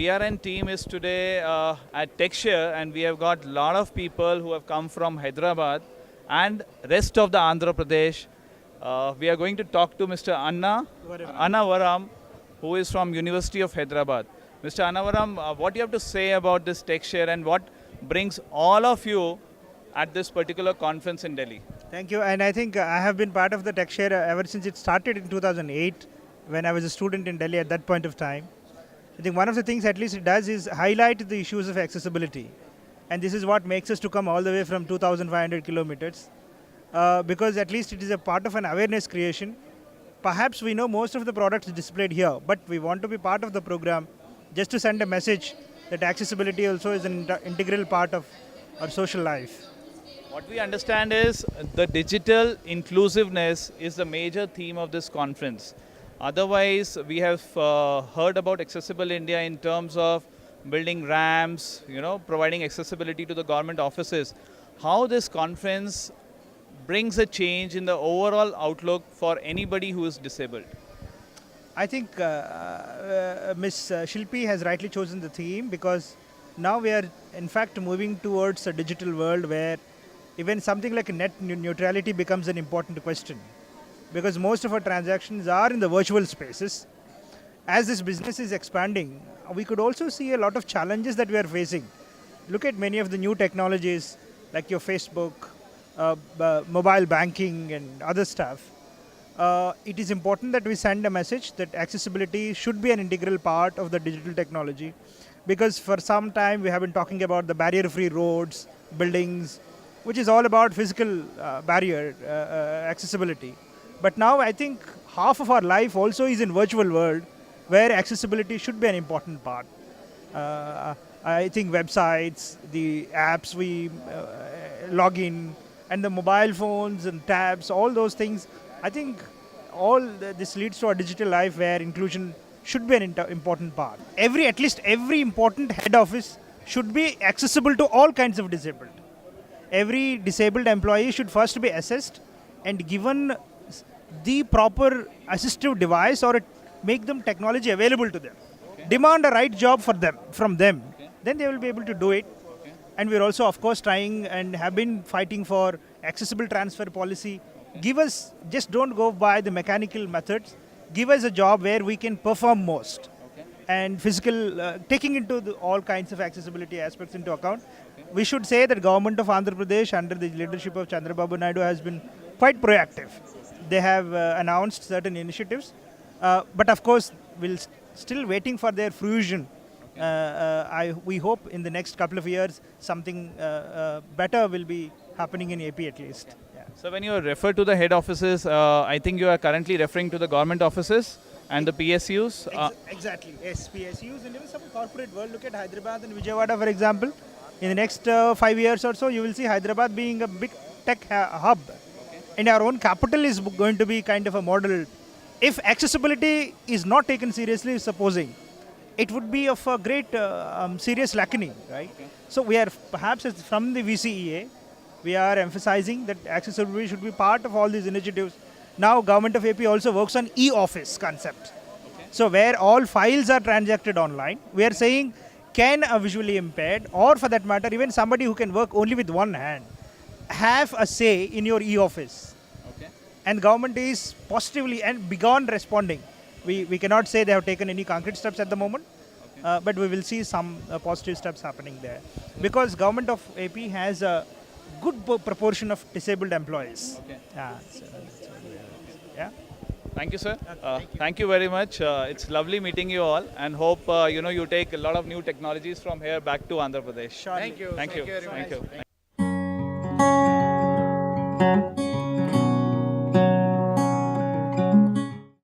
VRN team is today at Techshare, and we have got a lot of people who have come from Hyderabad and rest of the Andhra Pradesh. We are going to talk to Mr. Annavaram, who is from University of Hyderabad. Mr. Annavaram, what do you have to say about this Techshare and what brings all of you at this particular conference in Delhi? Thank you. And I think I have been part of the Techshare ever since it started in 2008 when I was a student in Delhi at that point of time. I think one of the things at least it does is highlight the issues of accessibility. And this is what makes us to come all the way from 2,500 kilometers. Because at least it is a part of an awareness creation. Perhaps we know most of the products displayed here, but we want to be part of the program just to send a message that accessibility also is an integral part of our social life. What we understand is the digital inclusiveness is the major theme of this conference. Otherwise, we have heard about Accessible India in terms of building ramps, providing accessibility to the government offices. How this conference brings a change in the overall outlook for anybody who is disabled? I think Ms. Shilpi has rightly chosen the theme because now we are in fact moving towards a digital world where even something like net neutrality becomes an important question. Because most of our transactions are in the virtual spaces. As this business is expanding, we could also see a lot of challenges that we are facing. Look at many of the new technologies like your Facebook, mobile banking and other stuff. It is important that we send a message that accessibility should be an integral part of the digital technology. Because for some time we have been talking about the barrier-free roads, buildings, which is all about physical barrier accessibility. But now I think half of our life also is in virtual world where accessibility should be an important part. I think websites, the apps we log in, and the mobile phones and tabs, all those things, I think all this leads to a digital life where inclusion should be an important part. At least every important head office should be accessible to all kinds of disabled. Every disabled employee should first be assessed and given the proper assistive device or make them technology available to them. Okay. Demand a right job from them. Okay. Then they will be able to do it. Okay. And we're also, of course, trying and have been fighting for accessible transfer policy. Okay. Give us, just don't go by the mechanical methods. Give us a job where we can perform most. Okay. And physical, taking into all kinds of accessibility aspects into account. Okay. We should say that government of Andhra Pradesh under the leadership of Chandrababu Naidu has been quite proactive. They have announced certain initiatives, but of course, we're still waiting for their fruition. Okay. We hope in the next couple of years, something better will be happening in AP at least. Yeah. So when you refer to the head offices, I think you are currently referring to the government offices and the PSUs? Exactly, yes, PSUs and even some corporate world. Look at Hyderabad and Vijayawada, for example. In the next 5 years or so, you will see Hyderabad being a big tech hub. And our own capital is going to be kind of a model. If accessibility is not taken seriously, supposing, it would be of a great serious lacking, right? Okay. So we are perhaps from the VCEA, we are emphasizing that accessibility should be part of all these initiatives. Now government of AP also works on e-office concept. Okay. So where all files are transacted online, we are saying can a visually impaired or for that matter even somebody who can work only with one hand have a say in your e-office. Okay. And government is positively and begun responding. We cannot say they have taken any concrete steps at the moment, okay. But we will see some positive steps happening there. Because government of AP has a good proportion of disabled employees. Okay. Yeah. Thank you, sir. Thank you very much. It's lovely meeting you all, and hope you take a lot of new technologies from here back to Andhra Pradesh. Sure. Thank you. Thank you very much. Thank you.